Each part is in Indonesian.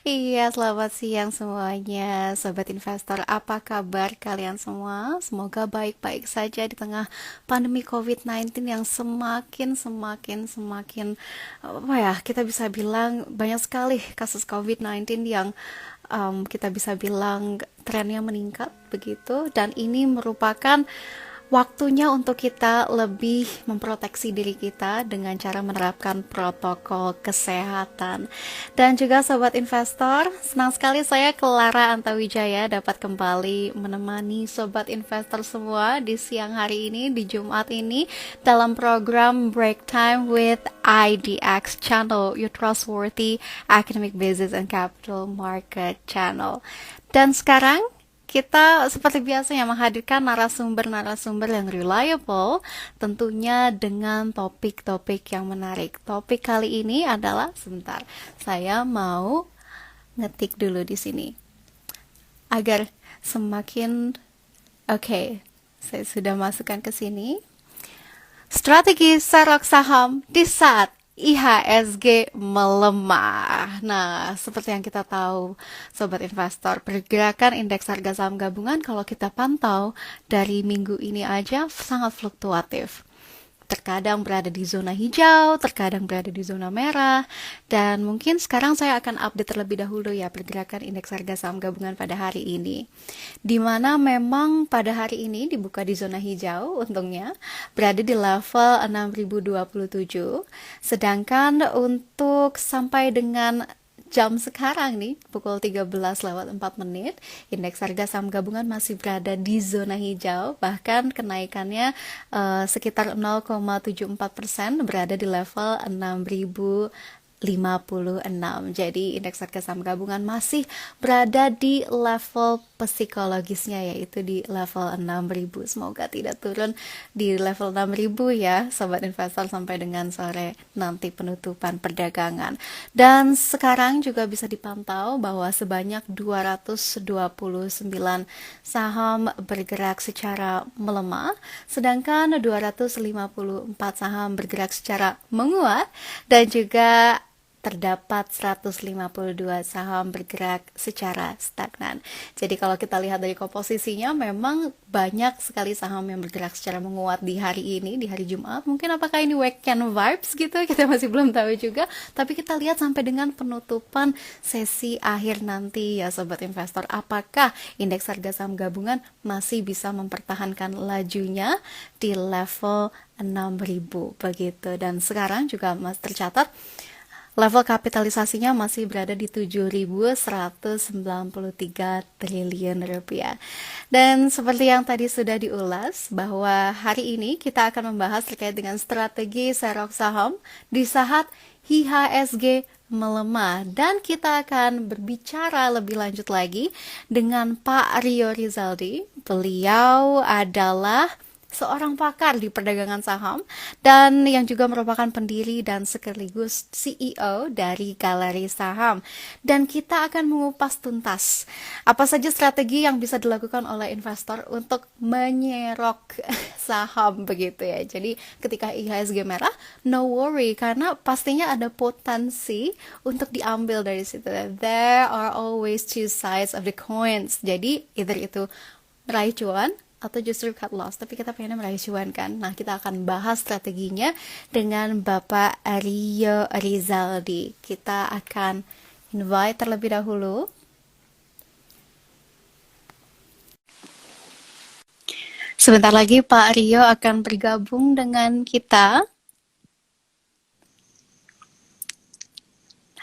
Iya, selamat siang semuanya, sobat investor. Apa kabar kalian semua? Semoga baik-baik saja di tengah pandemi COVID-19 yang semakin apa ya? Kita bisa bilang banyak sekali kasus COVID-19 yang kita bisa bilang trennya meningkat begitu, dan ini merupakan waktunya untuk kita lebih memproteksi diri kita dengan cara menerapkan protokol kesehatan. Dan juga sobat investor, senang sekali saya Clara Antawijaya dapat kembali menemani sobat investor semua di siang hari ini, di Jumat ini, dalam program Break Time with IDX Channel, your trustworthy academic business and capital market channel. Dan sekarang kita seperti biasanya menghadirkan narasumber-narasumber yang reliable, tentunya dengan topik-topik yang menarik. Topik kali ini adalah, sebentar, saya mau ngetik dulu di sini agar semakin oke. Saya sudah masukkan ke sini. Strategi serok saham di saat IHSG melemah. Nah, seperti yang kita tahu, sobat investor, pergerakan indeks harga saham gabungan kalau kita pantau dari minggu ini aja sangat fluktuatif. Terkadang berada di zona hijau, terkadang berada di zona merah, dan mungkin sekarang saya akan update terlebih dahulu ya pergerakan indeks harga saham gabungan pada hari ini. Di mana memang pada hari ini dibuka di zona hijau, untungnya berada di level 6027, sedangkan untuk sampai dengan jam sekarang nih, pukul 13:04, indeks harga saham gabungan masih berada di zona hijau, bahkan kenaikannya sekitar 0,74%, berada di level 6.056. Jadi indeks harga saham gabungan masih berada di level psikologisnya, yaitu di level 6.000. Semoga tidak turun di level 6.000 ya sobat investor sampai dengan sore nanti penutupan perdagangan. Dan sekarang juga bisa dipantau bahwa sebanyak 229 saham bergerak secara melemah, sedangkan 254 saham bergerak secara menguat, dan juga terdapat 152 saham bergerak secara stagnan. Jadi kalau kita lihat dari komposisinya, memang banyak sekali saham yang bergerak secara menguat di hari ini, di hari Jumat. Mungkin apakah ini weekend vibes gitu, kita masih belum tahu juga. Tapi kita lihat sampai dengan penutupan sesi akhir nanti ya sobat investor, apakah indeks harga saham gabungan masih bisa mempertahankan lajunya di level 6.000 begitu. Dan sekarang juga masih tercatat level kapitalisasinya masih berada di 7.193 triliun rupiah. Dan seperti yang tadi sudah diulas, bahwa hari ini kita akan membahas terkait dengan strategi serok saham di saat IHSG melemah, dan kita akan berbicara lebih lanjut lagi dengan Pak Rio Rizaldi. Beliau adalah seorang pakar di perdagangan saham dan yang juga merupakan pendiri dan sekaligus CEO dari Galeri Saham. Dan kita akan mengupas tuntas apa saja strategi yang bisa dilakukan oleh investor untuk menyerok saham begitu ya. Jadi ketika IHSG merah, no worry, karena pastinya ada potensi untuk diambil dari situ. There are always two sides of the coins. Jadi either itu meraih cuan atau justru cut loss, tapi kita pengen meraih cuan kan. Nah, kita akan bahas strateginya dengan Bapak Rio Rizaldi. Kita akan invite terlebih dahulu. Sebentar lagi Pak Rio akan bergabung dengan kita.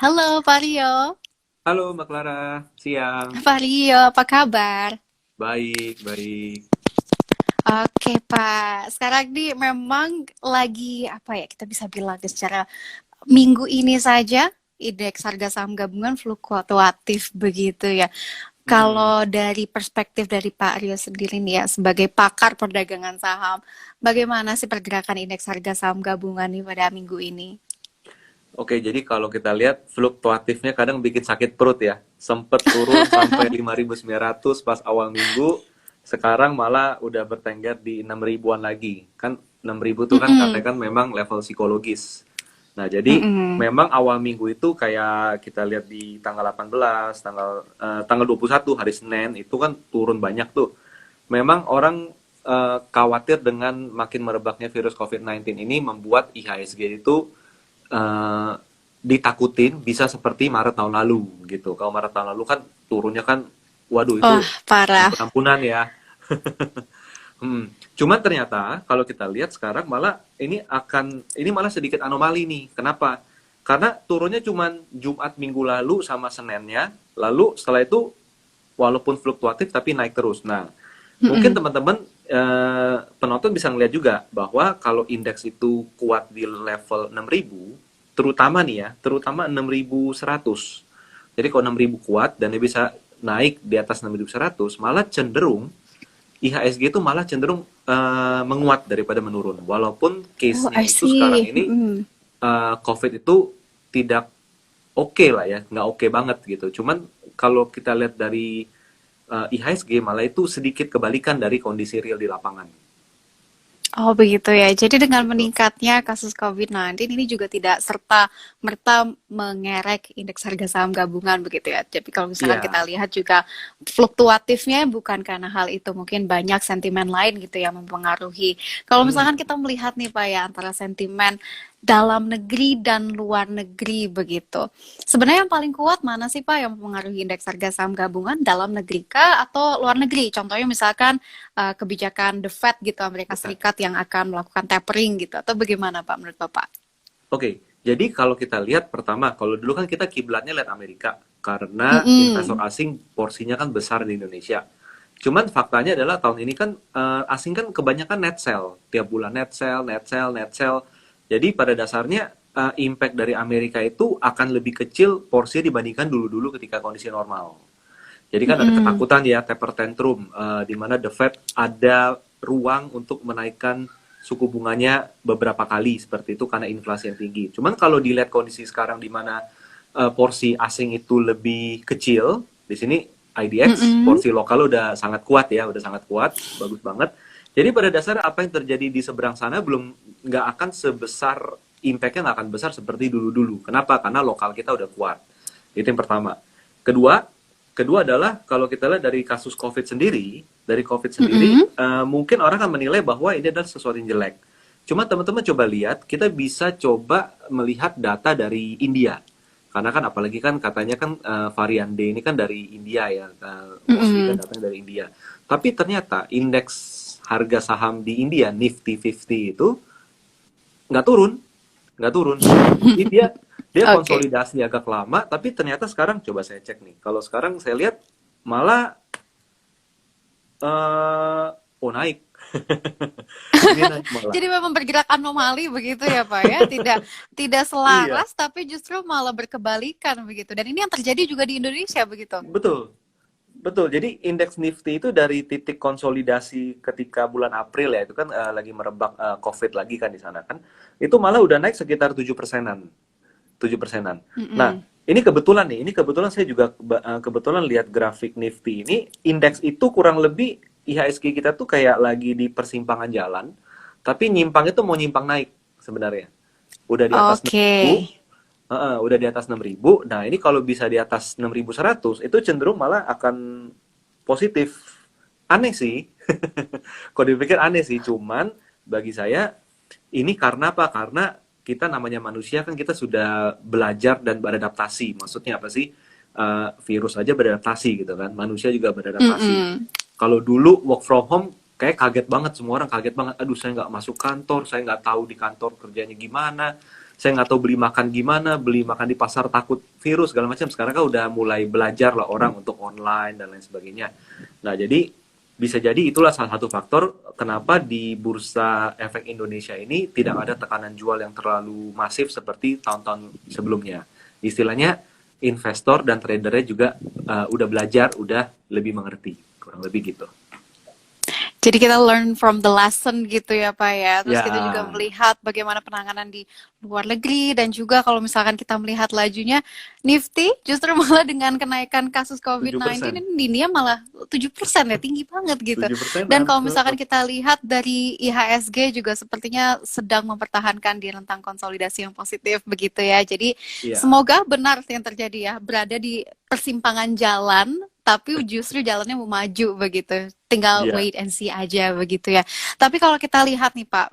Halo Pak Rio. Halo Mbak Clara, siang. Pak Rio, apa kabar? Baik, baik. Oke Pak, sekarang nih memang lagi apa ya, kita bisa bilang secara minggu ini saja indeks harga saham gabungan fluktuatif begitu ya. Mm-mm. Kalau dari perspektif dari Pak Rio sendiri nih ya, sebagai pakar perdagangan saham, bagaimana sih pergerakan indeks harga saham gabungan nih pada minggu ini? Oke, jadi kalau kita lihat fluktuatifnya kadang bikin sakit perut ya. Sempet turun sampai 5.900 pas awal minggu, sekarang malah udah bertengger di 6 ribuan lagi. Kan 6 ribu tuh kan Mm-mm. katanya kan memang level psikologis. Nah, jadi Mm-mm. memang awal minggu itu kayak kita lihat di tanggal 18, tanggal 21 hari Senin itu kan turun banyak tuh. Memang orang khawatir dengan makin merebaknya virus COVID-19 ini membuat IHSG itu eh, ditakutin bisa seperti Maret tahun lalu gitu. Kalau Maret tahun lalu kan turunnya kan, waduh Wah, itu parah. ampun-ampunan ya. Cuman ternyata kalau kita lihat sekarang malah ini malah sedikit anomali nih. Kenapa? Karena turunnya cuman Jumat minggu lalu sama Seninnya, lalu setelah itu walaupun fluktuatif tapi naik terus. Nah, mungkin Mm-mm. teman-teman penonton bisa ngeliat juga bahwa kalau indeks itu kuat di level 6.000, terutama nih ya, terutama 6.100. Jadi kalau 6.000 kuat dan dia bisa naik di atas 6.100, malah cenderung IHSG itu malah cenderung menguat daripada menurun. Walaupun Oh, case-nya I itu sekarang see. ini Mm-mm. COVID itu tidak oke lah ya, nggak oke banget gitu. Cuman kalau kita lihat dari IHSG malah itu sedikit kebalikan dari kondisi real di lapangan. Oh begitu ya. Jadi dengan Gitu. meningkatnya kasus COVID-19 ini juga tidak serta merta mengerek indeks harga saham gabungan begitu ya. Jadi kalau misalkan Iya. kita lihat juga fluktuatifnya bukan karena hal itu, mungkin banyak sentimen lain gitu ya mempengaruhi. Kalau Hmm. misalkan kita melihat nih Pak ya antara sentimen dalam negeri dan luar negeri begitu. Sebenarnya yang paling kuat mana sih Pak yang mempengaruhi indeks harga saham gabungan, dalam negeri kah atau luar negeri? Contohnya misalkan kebijakan The Fed gitu Amerika Ya. Serikat yang akan melakukan tapering gitu atau bagaimana Pak menurut Bapak? Oke, jadi kalau kita lihat pertama, kalau dulu kan kita kiblatnya lihat Amerika karena investor Mm-mm. asing porsinya kan besar di Indonesia. Cuman faktanya adalah tahun ini kan asing kan kebanyakan net sell, tiap bulan net sell, net sell, net sell. Jadi pada dasarnya impact dari Amerika itu akan lebih kecil porsinya dibandingkan dulu-dulu ketika kondisi normal. Jadi kan ada Mm-mm. ketakutan ya, taper tantrum, di mana The Fed ada ruang untuk menaikkan suku bunganya beberapa kali seperti itu karena inflasi yang tinggi. Cuman kalau dilihat kondisi sekarang di mana porsi asing itu lebih kecil, di sini IDX Mm-mm. porsi lokal udah sangat kuat ya, udah sangat kuat, bagus banget. Jadi pada dasarnya apa yang terjadi di seberang sana belum nggak akan sebesar impactnya nggak akan besar seperti dulu-dulu. Kenapa? Karena lokal kita udah kuat. Itu yang pertama. Kedua, kedua adalah kalau kita lihat dari kasus COVID sendiri, Mm-mm. mungkin orang akan menilai bahwa ini adalah sesuatu yang jelek. Cuma teman-teman coba lihat, kita bisa coba melihat data dari India. Karena kan apalagi kan katanya kan varian D ini kan dari India ya, mostly kan Mm-mm. datang dari India. Tapi ternyata indeks harga saham di India, Nifty 50 itu nggak turun, nggak turun. Jadi dia dia Oke. konsolidasi agak lama, tapi ternyata sekarang coba saya cek nih. Kalau sekarang saya lihat malah oh naik. Ini naik malah. Jadi memang bergerak anomali begitu ya Pak ya, tidak tidak Iya, selaras tapi justru malah berkebalikan begitu. Dan ini yang terjadi juga di Indonesia begitu. betul. Betul. Jadi indeks Nifty itu dari titik konsolidasi ketika bulan April ya, itu kan lagi merebak COVID lagi kan di sana kan. Itu malah udah naik sekitar 7%-an. 7%-an. Nah, Mm-mm. ini kebetulan saya juga kebetulan lihat grafik Nifty ini, indeks itu kurang lebih IHSG kita tuh kayak lagi di persimpangan jalan, tapi nyimpang itu mau nyimpang naik sebenarnya. Udah di atas Oke. 6.000, udah di atas 6.000. Nah, ini kalau bisa di atas 6.100, itu cenderung malah akan positif. Aneh sih. Kalau dipikir aneh sih, cuman bagi saya ini karena apa? Karena kita namanya manusia kan kita sudah belajar dan beradaptasi. Maksudnya apa sih? Virus aja beradaptasi gitu kan. Manusia juga beradaptasi. Mm-mm. Kalau dulu work from home kayak kaget banget, semua orang kaget banget. Aduh, saya nggak masuk kantor, saya nggak tahu di kantor kerjanya gimana, saya nggak tahu beli makan gimana, beli makan di pasar takut virus segala macam. Sekarang kan udah mulai belajar lah orang untuk online dan lain sebagainya. Nah, jadi bisa jadi itulah salah satu faktor kenapa di bursa efek Indonesia ini tidak ada tekanan jual yang terlalu masif seperti tahun-tahun sebelumnya. Istilahnya investor dan tradernya juga udah belajar, udah lebih mengerti, kurang lebih gitu. Jadi kita learn from the lesson gitu ya Pak ya. Terus kita juga Ya, melihat bagaimana penanganan di luar negeri dan juga kalau misalkan kita melihat lajunya Nifty justru malah dengan kenaikan kasus tujuh COVID-19 persen ini di India malah 7% ya, tinggi banget gitu. tujuh Dan persenan kalau misalkan kita lihat dari IHSG juga sepertinya sedang mempertahankan di rentang konsolidasi yang positif begitu ya. Jadi Iya, semoga benar yang terjadi ya, berada di persimpangan jalan tapi justru jalannya mau maju begitu. Tinggal iya. wait and see aja begitu ya. Tapi kalau kita lihat nih Pak,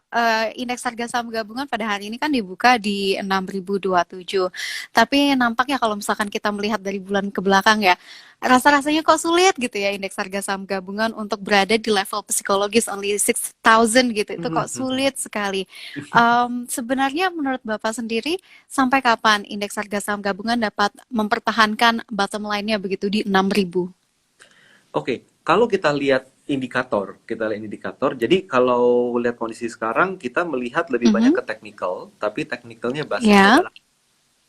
indeks harga saham gabungan pada hari ini kan dibuka di 6.027. Tapi nampaknya kalau misalkan kita melihat dari bulan ke belakang ya, rasa-rasanya kok sulit gitu ya indeks harga saham gabungan untuk berada di level psikologis only 6,000 gitu. Itu kok sulit sekali. Sebenarnya menurut Bapak sendiri, sampai kapan indeks harga saham gabungan dapat mempertahankan bottom line-nya begitu di 6.000? Oke, kalau kita lihat indikator. Jadi kalau lihat kondisi sekarang, kita melihat lebih banyak Mhm. ke technical, tapi technicalnya basisnya Ya. adalah,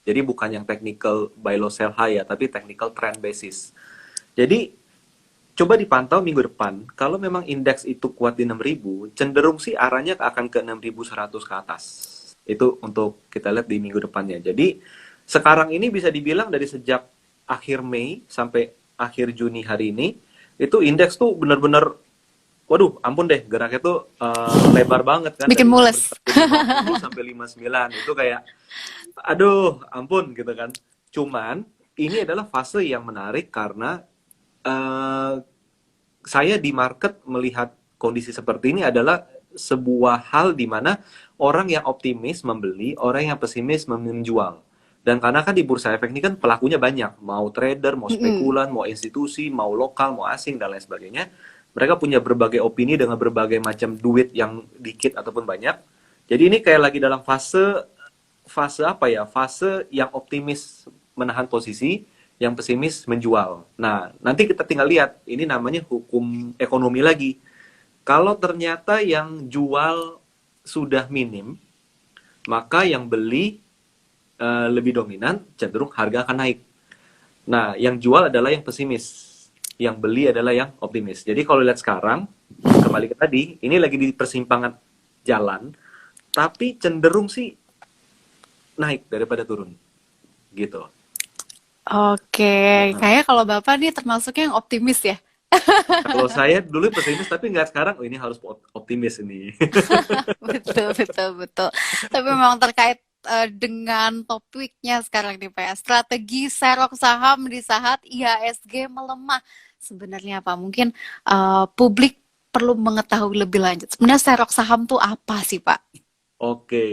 jadi bukan yang technical buy low sell high ya, tapi technical trend basis. Jadi coba dipantau minggu depan, kalau memang indeks itu kuat di 6.000, cenderung sih arahnya akan ke 6.100 ke atas. Itu untuk kita lihat di minggu depannya. Jadi sekarang ini bisa dibilang dari sejak akhir Mei sampai akhir Juni hari ini, itu indeks tuh benar-benar, waduh, ampun deh, geraknya tuh lebar banget kan, Bikin dari nomor mules. 150 sampai 59. Itu kayak, aduh, ampun gitu kan. Cuman, ini adalah fase yang menarik karena eh, saya di market melihat kondisi seperti ini adalah sebuah hal di mana orang yang optimis membeli, orang yang pesimis menjual. Dan karena kan di bursa efek ini kan pelakunya banyak, mau trader, mau Mm-mm. spekulan, mau institusi, mau lokal, mau asing, dan lain sebagainya. Mereka punya berbagai opini dengan berbagai macam duit yang dikit ataupun banyak. Jadi ini kayak lagi dalam fase fase apa ya? Fase yang optimis menahan posisi, yang pesimis menjual. Nah, nanti kita tinggal lihat, ini namanya hukum ekonomi lagi. Kalau ternyata yang jual sudah minim, maka yang beli lebih dominan, cenderung harga akan naik. Nah, yang jual adalah yang pesimis, yang beli adalah yang optimis. Jadi kalau lihat sekarang, kembali ke tadi, ini lagi di persimpangan jalan, tapi cenderung sih naik daripada turun, gitu. Oke, Nah, kayaknya kalau Bapak nih termasuknya yang optimis ya. kalau saya dulu pesimis tapi nggak sekarang, oh ini harus optimis ini. Betul, betul, betul. Tapi memang terkait dengan topiknya sekarang nih Pak ya, strategi serok saham di saat IHSG melemah. Sebenarnya apa? Mungkin publik perlu mengetahui lebih lanjut. Sebenarnya serok saham tuh apa sih Pak? Oke,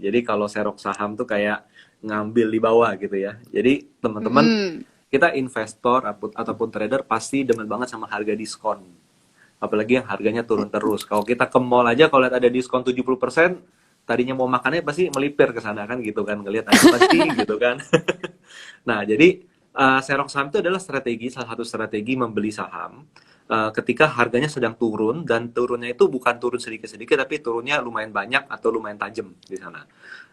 jadi kalau serok saham tuh kayak ngambil di bawah gitu ya. Jadi teman-teman, Mm-mm. kita investor ataupun trader pasti demen banget sama harga diskon. Apalagi yang harganya turun terus. Kalau kita ke mall aja kalau lihat ada diskon 70%, tadinya mau makannya pasti melipir ke sana kan gitu kan, ngelihat ada apa sih gitu kan. Nah, jadi serok saham itu adalah salah satu strategi membeli saham ketika harganya sedang turun, dan turunnya itu bukan turun sedikit-sedikit tapi turunnya lumayan banyak atau lumayan tajam di sana.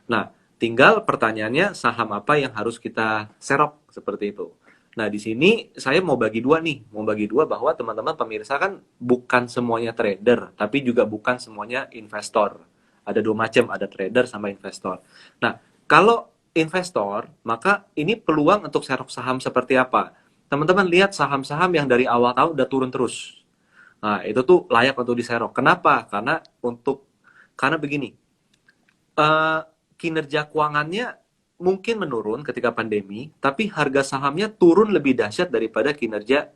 Nah, tinggal pertanyaannya saham apa yang harus kita serok seperti itu. Nah, di sini saya mau bagi dua nih, mau bagi dua bahwa teman-teman pemirsa kan bukan semuanya trader, tapi juga bukan semuanya investor. Ada dua macam, ada trader sama investor. Nah, kalau investor, maka ini peluang untuk serok saham seperti apa? Teman-teman lihat saham-saham yang dari awal tahun udah turun terus. Nah, itu tuh layak untuk diserok. Kenapa? Karena begini, eh, kinerja keuangannya mungkin menurun ketika pandemi, tapi harga sahamnya turun lebih dahsyat daripada kinerja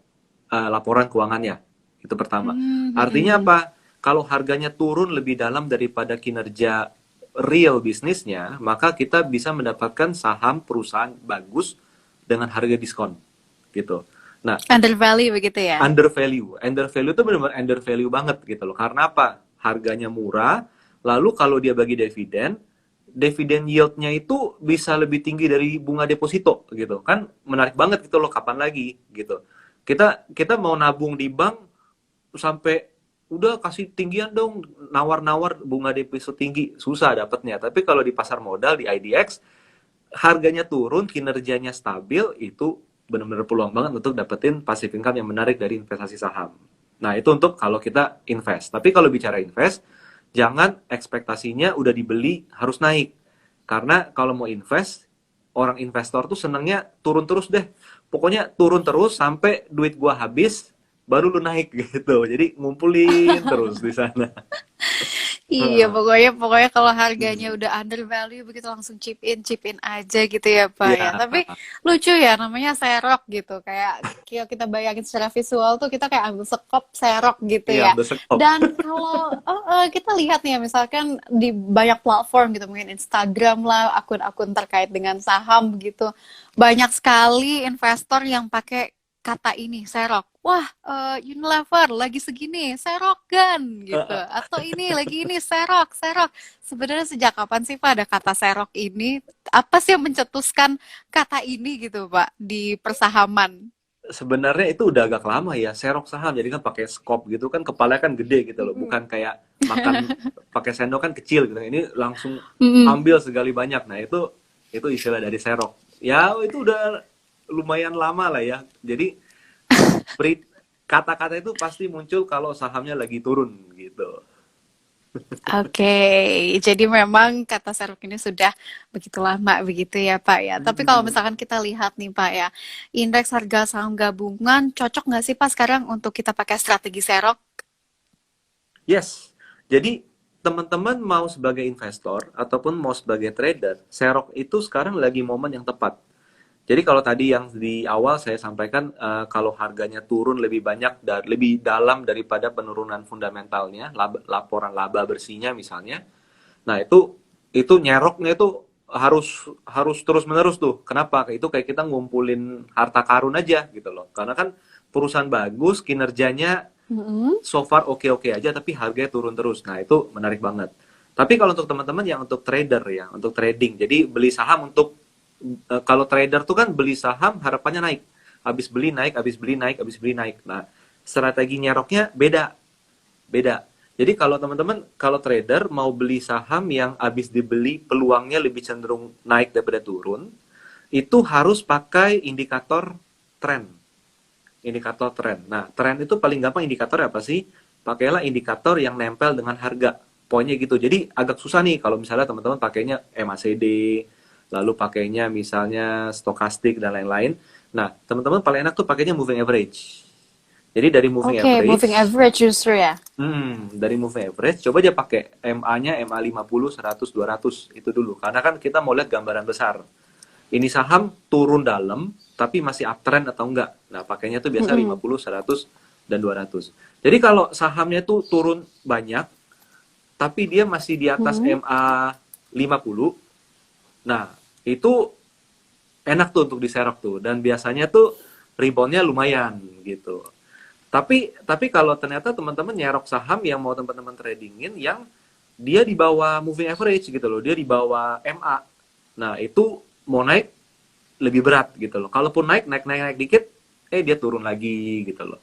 laporan keuangannya. Itu pertama. Artinya Mm-mm. apa? Kalau harganya turun lebih dalam daripada kinerja real bisnisnya, maka kita bisa mendapatkan saham perusahaan bagus dengan harga diskon, gitu. Nah, Under value begitu ya? undervalue itu benar-benar undervalue banget gitu loh. Karena apa? Harganya murah, lalu kalau dia bagi dividen, dividen yieldnya itu bisa lebih tinggi dari bunga deposito gitu kan, menarik banget gitu loh, kapan lagi gitu. Kita mau nabung di bank sampai udah kasih tinggian dong, nawar-nawar bunga deposito tinggi, susah dapatnya. Tapi kalau di pasar modal di IDX, harganya turun, kinerjanya stabil, itu benar-benar peluang banget untuk dapetin passive income yang menarik dari investasi saham. Nah, itu untuk kalau kita invest. Tapi kalau bicara invest, jangan ekspektasinya udah dibeli harus naik. Karena kalau mau invest, orang investor tuh senangnya turun terus deh. Pokoknya turun terus sampai duit gua habis, baru lu naik gitu. Jadi ngumpulin terus di sana. Iya, Heeh. pokoknya pokoknya kalau harganya Hmm. udah under value begitu langsung chip in aja gitu ya, Pak ya. Iya, Tapi lucu ya namanya serok gitu. Kayak kita bayangin secara visual tuh kita kayak ambil sekop serok gitu iya, ya. udah sekop. Dan kalau kita lihat nih ya misalkan di banyak platform gitu mungkin Instagram lah, akun-akun terkait dengan saham begitu. Banyak sekali investor yang pakai kata ini serok. Wah, Unilever lagi segini, serok kan gitu. Heeh. Atau ini lagi ini serok, serok. Sebenarnya sejak kapan sih Pak ada kata serok ini? Apa sih yang mencetuskan kata ini gitu Pak di persahaman? Sebenarnya itu udah agak lama ya, serok saham. Jadi kan pakai skop gitu kan, kepalanya kan gede gitu loh. Mm-mm. Bukan kayak makan pakai sendok kan kecil gitu. Ini langsung Mm-mm. ambil segali banyak. Nah, itu istilah dari serok. Ya, itu udah lumayan lama lah ya. Jadi beri- kata-kata itu pasti muncul kalau sahamnya lagi turun gitu. Oke, jadi memang kata serok ini sudah begitu lama begitu ya Pak ya. Tapi kalau Hmm. misalkan kita lihat nih Pak ya, indeks harga saham gabungan cocok nggak sih Pak sekarang untuk kita pakai strategi serok? Yes. Jadi teman-teman mau sebagai investor ataupun mau sebagai trader, serok itu sekarang lagi momen yang tepat. Jadi kalau tadi yang di awal saya sampaikan kalau harganya turun lebih banyak dan lebih dalam daripada penurunan fundamentalnya, laporan laba bersihnya misalnya. Nah, itu nyeroknya itu harus harus terus-menerus tuh. Kenapa? Itu kayak kita ngumpulin harta karun aja gitu loh. Karena kan perusahaan bagus, kinerjanya Mm-mm. so far oke-oke aja tapi harganya turun terus. Nah, itu menarik banget. Tapi kalau untuk teman-teman yang untuk trader ya, untuk trading. Jadi beli saham untuk kalau trader tuh kan beli saham harapannya naik. Habis beli naik, habis beli naik, habis beli naik. Nah, strategi nyeroknya beda. Beda. Jadi kalau teman-teman, kalau trader mau beli saham yang habis dibeli peluangnya lebih cenderung naik daripada turun, itu harus pakai indikator tren. Indikator tren. Nah, tren itu paling gampang indikator apa sih? Pakailah indikator yang nempel dengan harga. Poinnya gitu. Jadi agak susah nih kalau misalnya teman-teman pakainya MACD, lalu pakainya misalnya stokastik dan lain-lain. Nah, teman-teman paling enak tuh pakainya moving average. Jadi dari moving Oke, moving average, average justru ya. dari moving average, coba aja pakai MA-nya MA 50, 100, 200 itu dulu. Karena kan kita mau lihat gambaran besar. Ini saham turun dalam, tapi masih uptrend atau enggak. Nah, pakainya tuh biasa Mm-mm. 50, 100, dan 200. Jadi kalau sahamnya tuh turun banyak, tapi dia masih di atas Mm-mm. MA 50, nah itu enak tuh untuk diserok tuh. Dan biasanya tuh reboundnya lumayan gitu. Tapi kalau ternyata teman-teman nyerok saham yang mau teman-teman tradingin yang dia di bawah moving average gitu loh, dia di bawah MA. Nah, itu mau naik lebih berat gitu loh. Kalaupun naik, naik, naik, naik dikit, dia turun lagi gitu loh.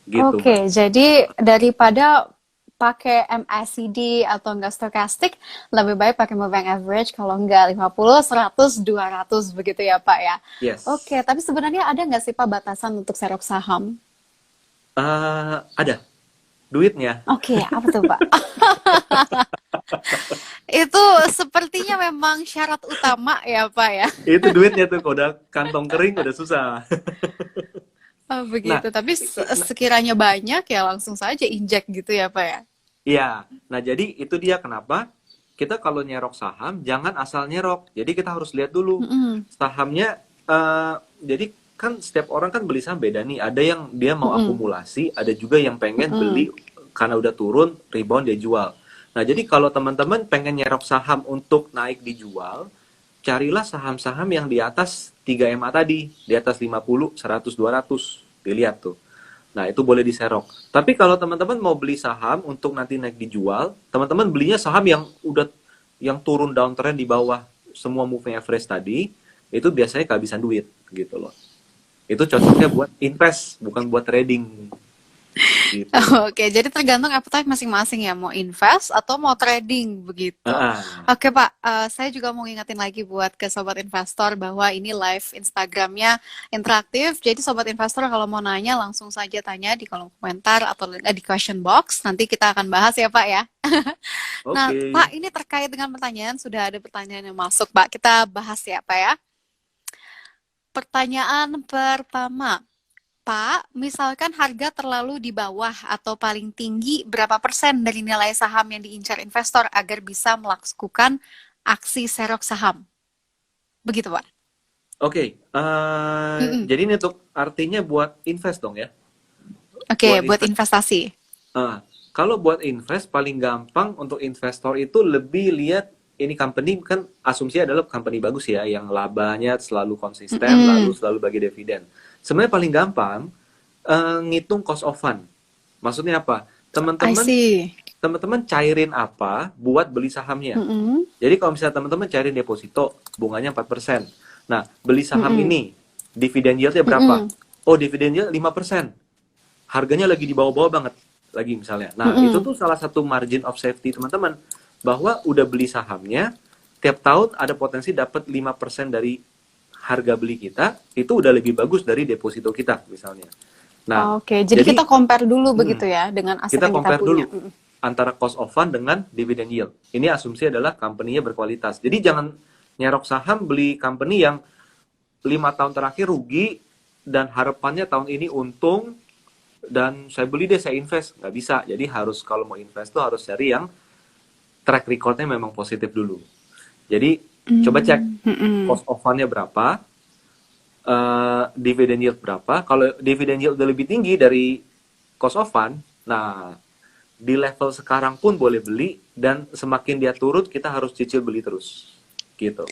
Gitu, Mbak. Oke, jadi daripada pakai MACD atau enggak stokastik, lebih baik pakai moving average kalau enggak 50, 100, 200 begitu ya Pak ya. Yes. Oke, tapi sebenarnya ada nggak sih Pak batasan untuk serok saham? Ada duitnya. Oke, apa tuh Pak? Itu sepertinya memang syarat utama ya Pak ya. Itu duitnya tuh, kalau udah kantong kering udah susah. Oh, Nah, begitu, tapi nah, sekiranya banyak ya langsung saja injek gitu ya Pak ya. iya. Nah, jadi itu dia kenapa kita kalau nyerok saham jangan asal nyerok. Jadi kita harus lihat dulu Mm-mm, sahamnya. Jadi kan setiap orang kan beli saham beda nih. Ada yang dia mau mm-mm, akumulasi, ada juga yang pengen mm-mm. beli karena udah turun, rebound dia jual. Nah, jadi kalau teman-teman pengen nyerok saham untuk naik dijual, carilah saham-saham yang di atas 3 MA tadi, di atas 50, 100, 200. Dilihat tuh. Nah, itu boleh diserok. Tapi kalau teman-teman mau beli saham untuk nanti naik dijual, teman-teman belinya saham yang udah yang turun downtrend di bawah semua moving average tadi, itu biasanya kehabisan duit gitu loh. Itu cocoknya buat invest, bukan buat trading gitu. Oke, jadi tergantung appetite masing-masing ya, mau invest atau mau trading begitu. Ah, Oke Pak, saya juga mau ngingetin lagi buat ke sobat investor bahwa ini live Instagramnya interaktif. Jadi sobat investor kalau mau nanya langsung saja tanya di kolom komentar atau di question box. Nanti kita akan bahas ya Pak ya. Nah oke. Pak, ini terkait dengan pertanyaan, sudah ada pertanyaan yang masuk Pak. Kita bahas ya Pak ya. Pertanyaan pertama. Pak, misalkan harga terlalu di bawah atau paling tinggi berapa persen dari nilai saham yang diincar investor agar bisa melakukan aksi serok saham? Begitu, Pak. Oke, Mm-mm. jadi ini untuk artinya buat invest dong ya. Oke, Buat buat invest. investasi. Kalau buat invest paling gampang untuk investor itu lebih lihat ini company kan asumsi adalah company bagus ya, yang labanya selalu konsisten, lalu Mm-mm. selalu bagi dividen. Sebenarnya paling gampang ngitung cost of fund. Maksudnya apa? I Teman-teman see. teman-teman cairin apa buat beli sahamnya. Mm-mm. Jadi kalau misalnya teman-teman cairin deposito, bunganya 4%. Nah, beli saham Mm-mm. ini, dividen yieldnya berapa? Mm-mm. Oh, dividen yield 5%. Harganya lagi di bawah-bawah banget. Lagi misalnya. Nah, itu Mm-mm. tuh salah satu margin of safety teman-teman. Bahwa udah beli sahamnya, tiap tahun ada potensi dapat 5% dari harga beli kita, itu udah lebih bagus dari deposito kita misalnya. Nah, Oke, jadi jadi kita compare dulu mm, begitu ya dengan aset kita yang kita compare punya. dulu antara cost of fund dengan dividend yield. Ini asumsi adalah company-nya berkualitas. Jadi jangan nyerok saham beli company yang 5 tahun terakhir rugi dan harapannya tahun ini untung dan saya beli deh saya invest. Nggak bisa. Jadi harus kalau mau invest tuh harus cari yang track recordnya memang positif dulu. Jadi coba cek Mm-mm. cost of fund-nya berapa, dividend yield berapa. Kalau dividend yield udah lebih tinggi dari cost of fund, nah di level sekarang pun boleh beli dan semakin dia turun kita harus cicil beli terus gitu.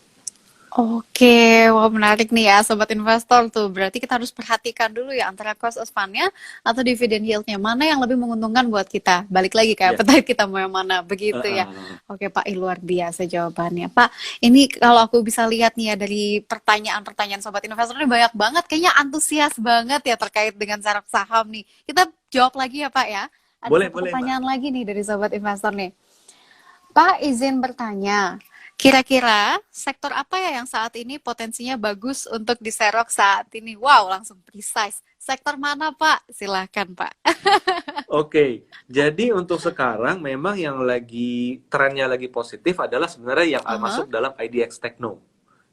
Oke, wah menarik nih ya sobat investor tuh. Berarti kita harus perhatikan dulu ya antara cost of fund-nya atau dividend yield-nya. Mana yang lebih menguntungkan buat kita? Balik lagi ke Ya. appetite kita mau yang mana, begitu ya. Uh-uh. Oke Pak, luar biasa jawabannya. Pak, ini kalau aku bisa lihat nih ya dari pertanyaan-pertanyaan sobat investor ini banyak banget. Kayaknya antusias banget ya terkait dengan saham saham nih. Kita jawab lagi ya Pak ya. Ada Boleh, satu boleh, Mbak. pertanyaan lagi nih dari sobat investor nih. Pak, izin bertanya, kira-kira sektor apa ya yang saat ini potensinya bagus untuk diserok saat ini? Wow, langsung precise. Sektor mana, Pak? Silahkan, Pak. Oke, jadi untuk sekarang memang yang lagi trennya lagi positif adalah sebenarnya yang Aha. masuk dalam IDX Techno.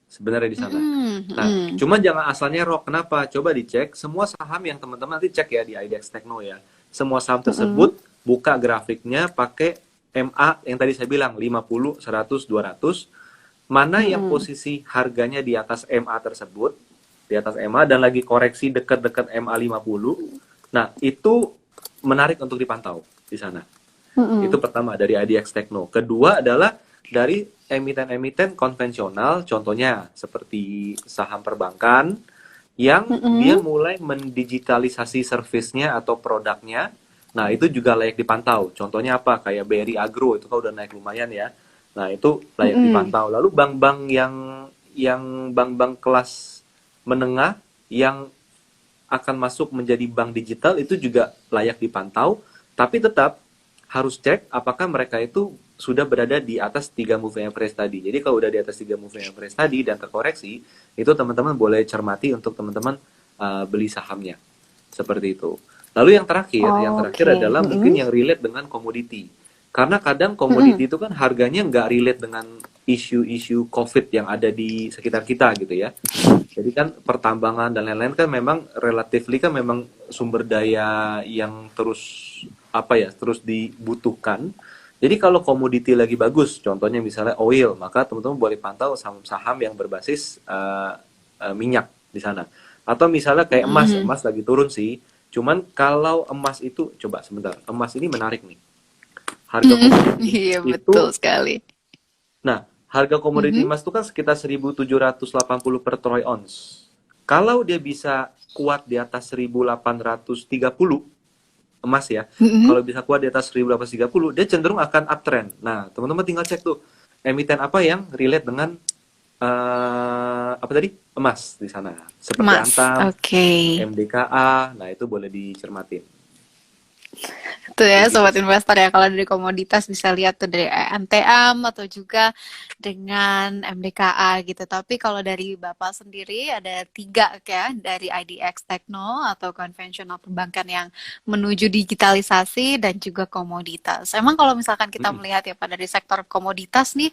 Sebenarnya di sana. Mm-mm, Nah, mm-mm, cuman jangan asalnya rock. Kenapa? Coba dicek semua saham yang teman-teman nanti cek ya di IDX Techno ya. Semua saham mm-mm, tersebut buka grafiknya pakai MA yang tadi saya bilang 50, 100, 200. Mana yang mm-mm. posisi harganya di atas MA tersebut, di atas MA dan lagi koreksi dekat-dekat MA 50. Nah, itu menarik untuk dipantau di sana. Itu Mm-mm. pertama dari IDX Techno. Kedua adalah dari emiten-emiten konvensional, contohnya seperti saham perbankan yang dia Mm-mm. mulai mendigitalisasi servisnya atau produknya. Nah, itu juga layak dipantau. Contohnya apa? Kayak BRI Agro itu kan udah naik lumayan ya. Nah, itu layak Mm-mm. dipantau. Lalu bank-bank yang bank-bank kelas menengah yang akan masuk menjadi bank digital itu juga layak dipantau, tapi tetap harus cek apakah mereka itu sudah berada di atas 3 moving average tadi. Jadi kalau udah di atas 3 moving average tadi dan terkoreksi, itu teman-teman boleh cermati untuk teman-teman beli sahamnya. Seperti itu. Lalu yang terakhir Oke. adalah mungkin Mm-mm. yang relate dengan komoditi. Karena kadang Mm-mm. komoditi itu kan harganya nggak relate dengan isu-isu COVID yang ada di sekitar kita gitu ya. Jadi kan pertambangan dan lain-lain kan memang relatively kan memang sumber daya yang terus apa ya, terus dibutuhkan. Jadi kalau komoditi lagi bagus, contohnya misalnya oil, maka teman-teman boleh pantau saham-saham yang berbasis minyak di sana. Atau misalnya kayak emas, Mm-mm. emas lagi turun sih. Cuman kalau emas itu, coba sebentar, emas ini menarik nih. Harga komoditi Iya, itu, betul sekali. nah, harga komoditi Mhm. emas itu kan sekitar 1.780 per troy ounce. Kalau dia bisa kuat di atas 1.830 emas ya, Mhm. kalau bisa kuat di atas 1.830, dia cenderung akan uptrend. Nah, teman-teman tinggal cek tuh emiten apa yang relate dengan apa tadi emas di sana, seperti Mas, Antam, oke. MDKA. Nah, itu boleh dicermatin. Itu ya Kayak gitu sobat sih. investor ya, kalau dari komoditas bisa lihat tuh dari MTM atau juga dengan MDKA gitu. Tapi kalau dari Bapak sendiri ada tiga ya, dari IDX Tekno atau konvensional perbankan yang menuju digitalisasi dan juga komoditas. Emang kalau misalkan kita Mm-mm. melihat ya Pak dari sektor komoditas nih,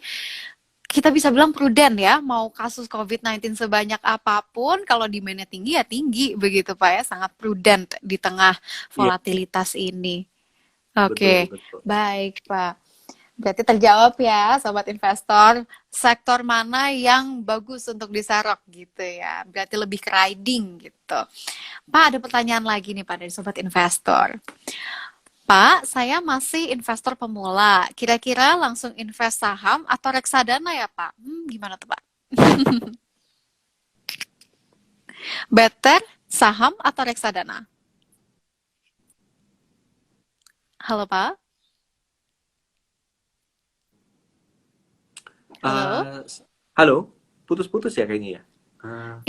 kita bisa bilang prudent ya, mau kasus COVID-19 sebanyak apapun, kalau demand-nya tinggi ya tinggi begitu Pak ya, sangat prudent di tengah Iya, volatilitas ini. betul, Oke, betul. baik Pak. Berarti terjawab ya, sobat investor, sektor mana yang bagus untuk diserok gitu ya. Berarti lebih ke riding gitu. Pak, ada pertanyaan lagi nih Pak dari sobat investor. Pak, saya masih investor pemula. Kira-kira langsung invest saham atau reksadana ya Pak? Gimana tuh Pak? Better saham atau reksadana? Halo Pak? Halo? Eh, halo, putus-putus ya kayaknya ya.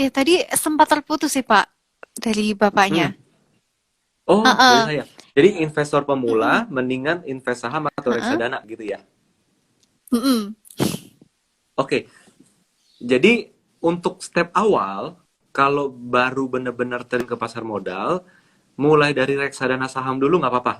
Eh, Tadi sempat terputus sih Pak dari bapaknya. hmm. Oh, dari Heeh. saya. Jadi investor Mm-mm. pemula mendingan invest saham atau Heeh. reksadana gitu ya. Mm-mm. Oke, jadi untuk step awal, kalau baru benar-benar turun ke pasar modal, mulai dari reksadana saham dulu nggak apa-apa,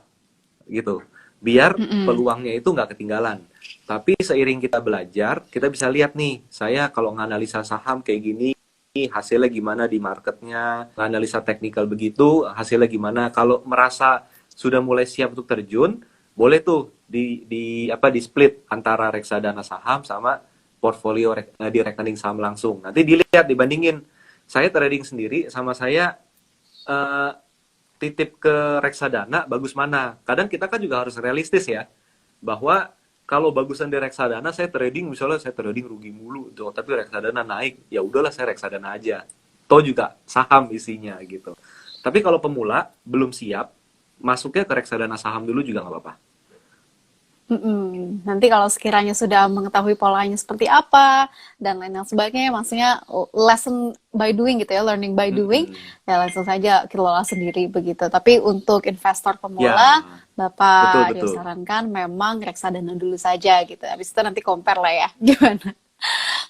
gitu. Biar Mm-mm. peluangnya itu nggak ketinggalan. Tapi seiring kita belajar, kita bisa lihat nih, saya kalau nganalisa saham kayak gini, hasilnya gimana di marketnya, nganalisa teknikal begitu, hasilnya gimana. Kalau merasa sudah mulai siap untuk terjun, boleh tuh di split antara reksadana saham sama portfolio di rekening saham langsung. Nanti dilihat dibandingin. Saya trading sendiri sama saya eh, titip ke reksadana bagus mana. Kadang kita kan juga harus realistis ya, bahwa kalau bagusan di reksadana saya trading, misalnya saya trading rugi mulu tuh, tapi reksadana naik, ya udahlah saya reksadana aja. Toh juga saham isinya gitu. Tapi kalau pemula belum siap, masuknya ke reksadana saham dulu juga nggak apa-apa. Mm-mm. Nanti kalau sekiranya sudah mengetahui polanya seperti apa dan lain-lain sebagainya, maksudnya lesson by doing gitu ya, learning by doing, Mm-mm. ya langsung saja kelola sendiri begitu. Tapi untuk investor Ya, pemula, betul Bapak betul. disarankan memang reksadana dulu saja gitu. Habis itu nanti compare lah ya, gimana?